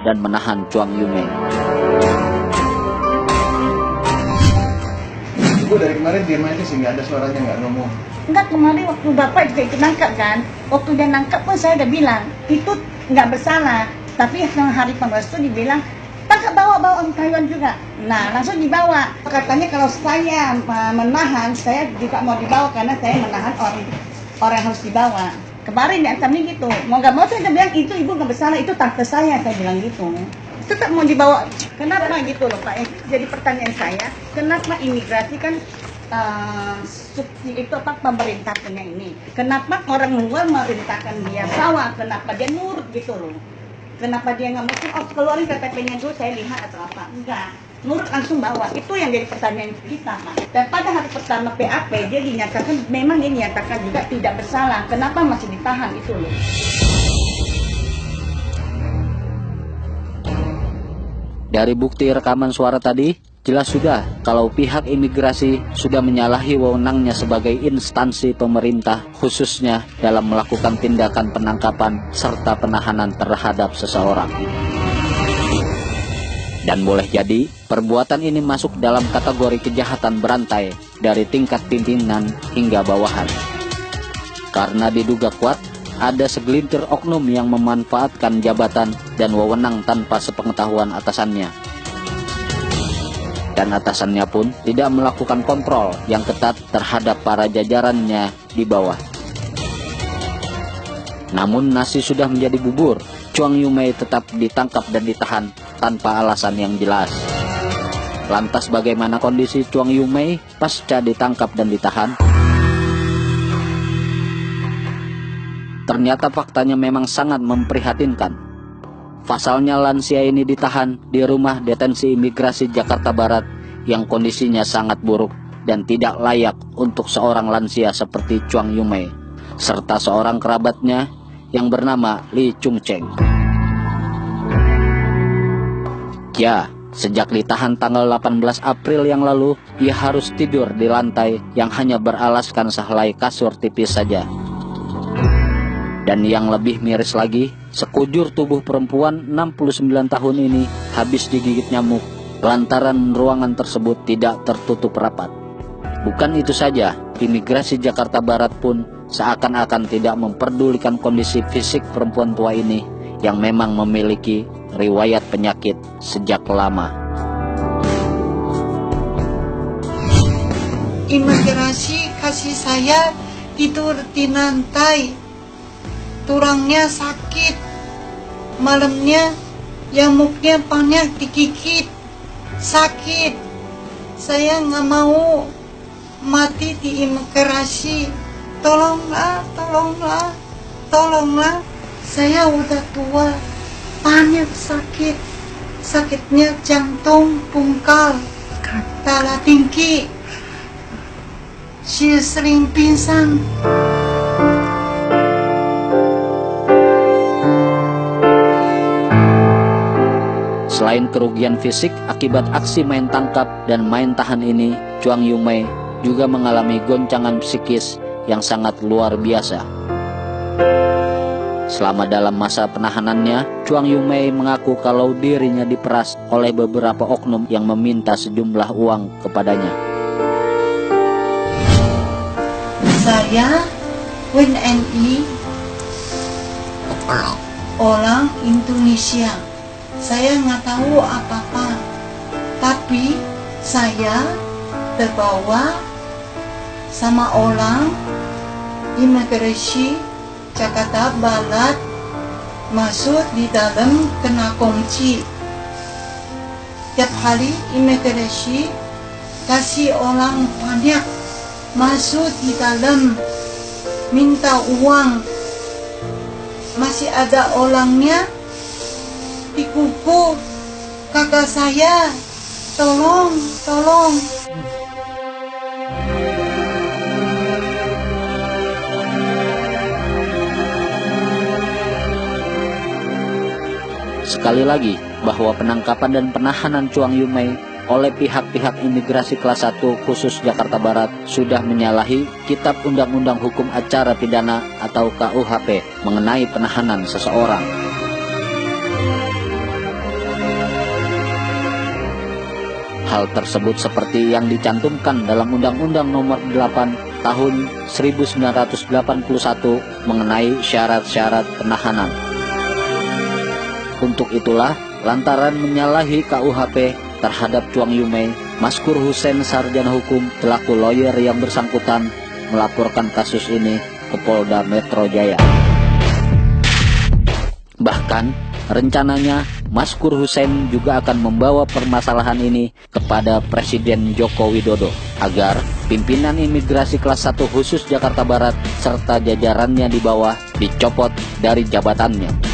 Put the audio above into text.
dan menahan Chuang Yumei. Ibu dari kemarin diam aja sih, nggak ada suaranya, nggak ngomong. Enggak, kemarin waktu Bapak juga ikut nangkap kan. Waktu dia nangkap pun saya udah bilang, itu nggak bersalah. Tapi hari Kongres itu dibilang, tangkap bawa Om Taiwan juga. Nah, langsung dibawa. Katanya kalau saya menahan, saya juga mau dibawa karena saya menahan orang yang harus dibawa. Kemarin diantamnya gitu, mau nggak mau saya udah bilang itu ibu nggak bersalah, itu tante saya bilang gitu. Tetap mau dibawa, kenapa gitu loh Pak? Jadi pertanyaan saya, kenapa imigrasi kan itu apa pemerintah punya ini? Kenapa orang luar merintahkan dia bawa? Kenapa dia nurut gitu loh? Kenapa dia nggak mungkin keluarin KTP-nya dulu saya lihat atau apa? Enggak, nurut langsung bawa. Itu yang jadi pertanyaan kita, Pak. Dan pada hari pertama PAP dia dinyatakan memang dia dinyatakan juga tidak bersalah. Kenapa masih ditahan itu loh? Dari bukti rekaman suara tadi, jelas sudah kalau pihak imigrasi sudah menyalahi wewenangnya sebagai instansi pemerintah, khususnya dalam melakukan tindakan penangkapan serta penahanan terhadap seseorang. Dan boleh jadi, perbuatan ini masuk dalam kategori kejahatan berantai dari tingkat pimpinan hingga bawahan. Karena diduga kuat, ada segelintir oknum yang memanfaatkan jabatan dan wewenang tanpa sepengetahuan atasannya. Dan atasannya pun tidak melakukan kontrol yang ketat terhadap para jajarannya di bawah. Namun nasi sudah menjadi bubur, Chuang Yumei tetap ditangkap dan ditahan tanpa alasan yang jelas. Lantas bagaimana kondisi Chuang Yumei pasca ditangkap dan ditahan? Ternyata faktanya memang sangat memprihatinkan. Pasalnya lansia ini ditahan di rumah detensi imigrasi Jakarta Barat yang kondisinya sangat buruk dan tidak layak untuk seorang lansia seperti Chuang Yumei, serta seorang kerabatnya yang bernama Lee Chung Cheng. Ya, sejak ditahan tanggal 18 April yang lalu, ia harus tidur di lantai yang hanya beralaskan sehelai kasur tipis saja. Dan yang lebih miris lagi, sekujur tubuh perempuan 69 tahun ini habis digigit nyamuk lantaran ruangan tersebut tidak tertutup rapat. Bukan itu saja, imigrasi Jakarta Barat pun seakan-akan tidak memperdulikan kondisi fisik perempuan tua ini yang memang memiliki riwayat penyakit sejak lama. Imigrasi kasih saya tidur di lantai. Tulangnya sakit, malamnya nyamuknya banyak digigit, sakit. Saya nggak mau mati di imigrasi. Tolonglah, tolonglah, tolonglah. Saya udah tua, banyak sakit. Sakitnya jantung, bungkal, darah tinggi. Saya sering pingsan. Selain kerugian fisik akibat aksi main tangkap dan main tahan ini, Chuang Yumei juga mengalami goncangan psikis yang sangat luar biasa. Selama dalam masa penahanannya, Chuang Yumei mengaku kalau dirinya diperas oleh beberapa oknum yang meminta sejumlah uang kepadanya. Saya WNI orang Indonesia. Saya nggak tahu apa-apa, tapi saya terbawa sama orang imigrasi Jakarta Barat masuk di dalam kena kunci. Tiap hari imigrasi kasih orang banyak masuk di dalam minta uang. Masih ada orangnya dikubur. Kakak saya, tolong, tolong. Sekali lagi, bahwa penangkapan dan penahanan Chuang Yumei oleh pihak-pihak imigrasi kelas 1 khusus Jakarta Barat sudah menyalahi Kitab Undang-Undang Hukum Acara Pidana atau KUHP mengenai penahanan seseorang. Hal tersebut seperti yang dicantumkan dalam Undang-Undang Nomor 8 Tahun 1981 mengenai syarat-syarat penahanan. Untuk itulah, lantaran menyalahi KUHP terhadap Chuang Yumei, Maskur Hussein sarjana hukum selaku lawyer yang bersangkutan melaporkan kasus ini ke Polda Metro Jaya. Bahkan, rencananya Maskur Hussein juga akan membawa permasalahan ini kepada Presiden Joko Widodo agar pimpinan imigrasi kelas 1 khusus Jakarta Barat serta jajarannya di bawah dicopot dari jabatannya.